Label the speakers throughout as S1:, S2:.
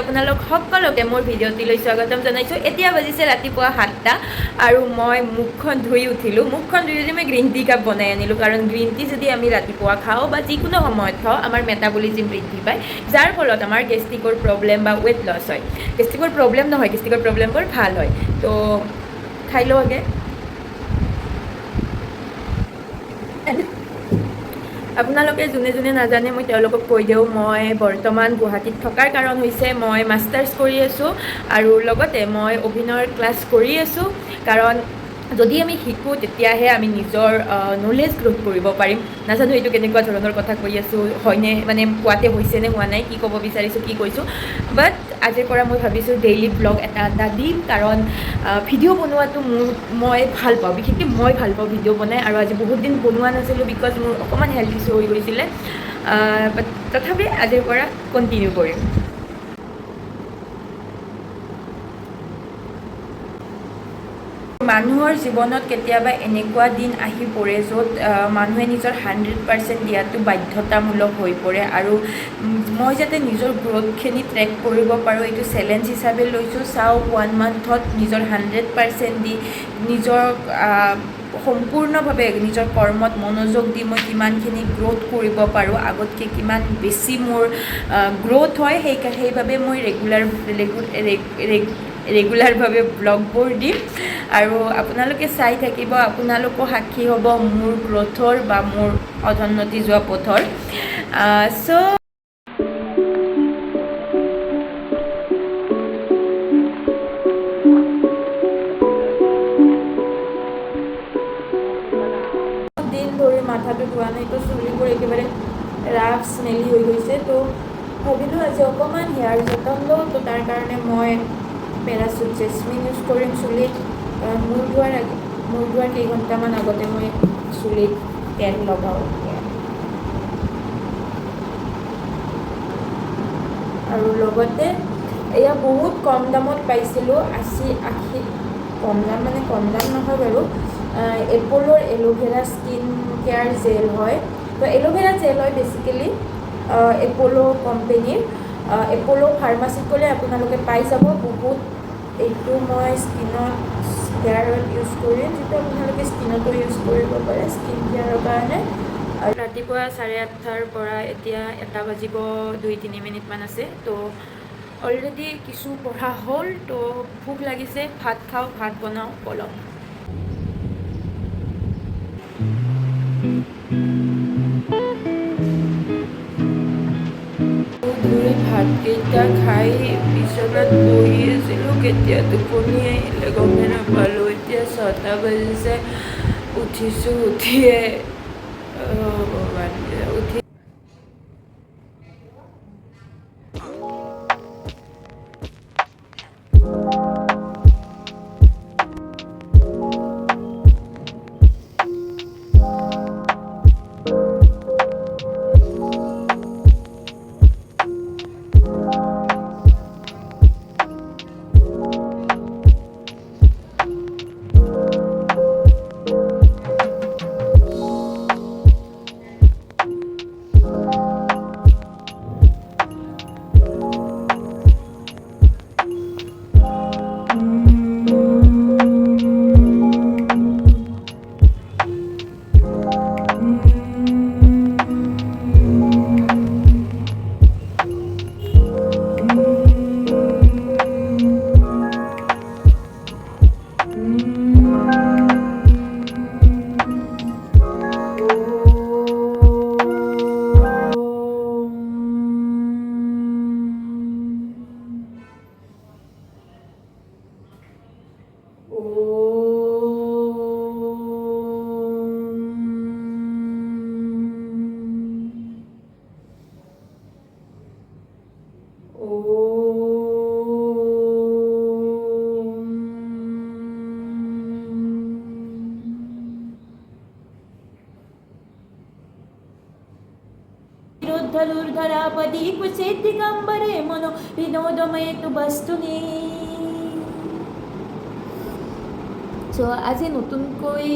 S1: আপোনালোক সকলোকে মোৰ ভিডিঅ'টিলৈ স্বাগতম জনাইছোঁ। এতিয়া বাজিছে ৰাতিপুৱা 7টা আৰু মই মুখখন ধুই উঠিলোঁ। মুখখন ধুই উঠি মই গ্ৰীণ টি কাপ বনাই আনিলোঁ, কাৰণ গ্ৰীণ টি যদি আমি ৰাতিপুৱা খাওঁ বা যিকোনো সময়ত খাওঁ আমাৰ মেটাবলিজিম বৃদ্ধি পায়, যাৰ ফলত আমাৰ গেষ্ট্ৰিকৰ প্ৰব্লেম বা ৱেইট লছ হয়। গেষ্ট্ৰিকৰ প্ৰব্লেম নহয়, গেষ্ট্ৰিকৰ প্ৰব্লেমবোৰ ভাল হয়। তো খাই লওঁ আগে। আপোনালোকে যোনে যোনে নাজানে মই তেওঁলোকক কৈ দিওঁ, মই বৰ্তমান গুৱাহাটীত থকাৰ কাৰণ হৈছে মই মাষ্টাৰ্ছ কৰি আছোঁ আৰু লগতে মই অভিনয়ৰ ক্লাছ কৰি আছোঁ, কাৰণ যদি আমি শিকোঁ তেতিয়াহে আমি নিজৰ নলেজ গ্ৰ'থ কৰিব পাৰিম। নাজানো এইটো কেনেকুৱা ধৰণৰ কথা কৈ আছোঁ, হয়নে মানে কোৱাতে হৈছে নে হোৱা নাই, কি ক'ব বিচাৰিছোঁ কি কৈছোঁ, বাট আজিৰ পৰা মই ভাবিছোঁ ডেইলি ব্লগ এটা দিম, কাৰণ ভিডিঅ' বনোৱাটো মই ভাল পাওঁ, বিশেষকৈ মই ভাল পাওঁ ভিডিঅ' বনাই, আৰু আজি বহুত দিন বনোৱা নাছিলোঁ বিকজ মোৰ অকণমান হেল্থ ইছ্যু হৈ গৈছিলে, বাট তথাপি আজিৰ পৰা কণ্টিনিউ কৰিম। মানুহৰ জীৱনত কেতিয়াবা এনেকুৱা দিন আহি পৰে য'ত মানুহে নিজৰ 100% দিয়াটো বাধ্যতামূলক হৈ পৰে, আৰু মই যাতে নিজৰ গ্ৰ'থখিনি ট্ৰেক কৰিব পাৰোঁ এইটো চেলেঞ্জ হিচাপে লৈছোঁ। চাওঁ 1 মান্থত নিজৰ 100% দি নিজৰ সম্পূৰ্ণভাৱে নিজৰ কৰ্মত মনোযোগ দি মই কিমানখিনি গ্ৰ'থ কৰিব পাৰোঁ, আগতকৈ কিমান বেছি মোৰ গ্ৰ'থ হয়, সেইবাবে মই ৰেগুলাৰভাৱে ব্লগবোৰ দিম, আৰু আপোনালোকে চাই থাকিব, আপোনালোকো সাক্ষী হ'ব মোৰ গ্ৰ'থৰ বা মোৰ অধোন্নতি যোৱা পথৰ। দিন ধৰি মাথাটো ধোৱা নাই, তো চুলিবোৰ একেবাৰে ৰাফ স্মেলি হৈ গৈছে, তো ভাবিলোঁ আজি অকণমান হেয়াৰ যতন লওঁ, তো তাৰ কাৰণে মই পেৰাচুট জেচমিন ইউজ কৰিম চুলিত। মূৰ ধোৱাৰ কেইঘণ্টামান আগতে মই চুলিত তেল লগাওঁ, আৰু লগতে এয়া বহুত কম দামত পাইছিলোঁ, 80 কম দাম মানে কম দাম নহয় বাৰু, এপ'লৰ এল'ভেৰা স্কিন কেয়াৰ জেল হয়, তো এল'ভেৰা জেল হয় বেচিকেলি, এপ'ল' কোম্পেনীৰ। এপ'ল' ফাৰ্মাচীত গ'লে আপোনালোকে পাই যাব। বহুত এইটো মই স্কিনত কেয়াৰত ইউজ কৰিম, যিটো আপোনালোকে স্কিনতো ইউজ কৰিব পাৰে স্কিন কেয়াৰৰ কাৰণে। আৰু ৰাতিপুৱা 8:30 পৰা এতিয়া 1 বাজিব 2-3 মিনিটমান আছে, তো অলৰেডি কিছু পঢ়া হ'ল, তো ভোক লাগিছে, ভাত খাওঁ, ভাত বনাওঁ, বলক। ভাতকেইটা খাই বিচনাত বহি আছিলোঁ, কেতিয়া টোপনি আহিলে গমেই নাপালোঁ। এতিয়া 6টা বাজিছে, উঠিছোঁ, উঠিয়ে উঠি ऊर्ध्वरापदीप से दिगंबरे मनो विनोदमय तु बस्तुनी। চ' আজি নতুনকৈ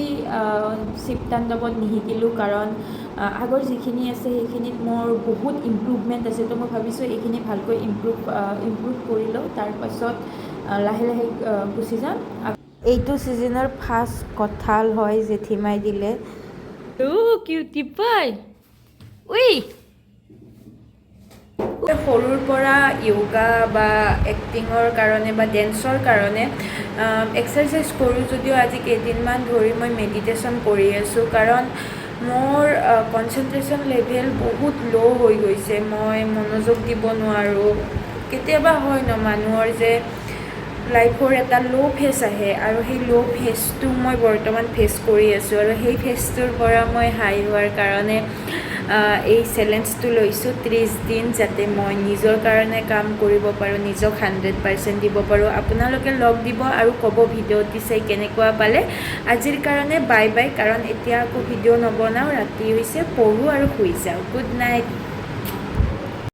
S1: শিৱ তাণ্ডৱত নিশিকিলোঁ, কাৰণ আগৰ যিখিনি আছে সেইখিনিত মোৰ বহুত ইম্প্ৰুভমেণ্ট আছে, তো মই ভাবিছোঁ এইখিনি ভালকৈ ইম্প্ৰুভ কৰি লওঁ, তাৰপাছত লাহে লাহে গুচি যাম। এইটো ছিজনৰ ফাৰ্ষ্ট কঁঠাল হয়, জেঠীমাই দিলে। কিউটি পাই উই সৰুৰ পৰা য়োগা বা এক্টিঙৰ কাৰণে বা ডেন্সৰ কাৰণে এক্সাৰচাইজ কৰোঁ যদিও আজি কেইদিনমান ধৰি মই মেডিটেশ্যন কৰি আছোঁ, কাৰণ মোৰ কনচেনট্ৰেশ্যন লেভেল বহুত ল' হৈ গৈছে, মই মনোযোগ দিব নোৱাৰোঁ। কেতিয়াবা হয় ন মানুহৰ যে লাইফৰ এটা ল' ফেজ আহে, আৰু সেই ল' ফেজটো মই বৰ্তমান ফেচ কৰি আছোঁ, আৰু সেই ফেজটোৰ পৰা মই হাই হোৱাৰ কাৰণে এই চেলেঞ্জটো লৈছোঁ 30 দিন, যাতে মই নিজৰ কাৰণে কাম কৰিব পাৰোঁ, নিজক 100% দিব পাৰোঁ। আপোনালোকে লগ দিব আৰু ক'ব ভিডিঅ'টি চাই কেনেকুৱা পালে। আজিৰ কাৰণে বাই বাই, কাৰণ এতিয়া আকৌ ভিডিঅ' নবনাওঁ, ৰাতি হৈছে, পঢ়োঁ আৰু শুই যাওঁ। Good night.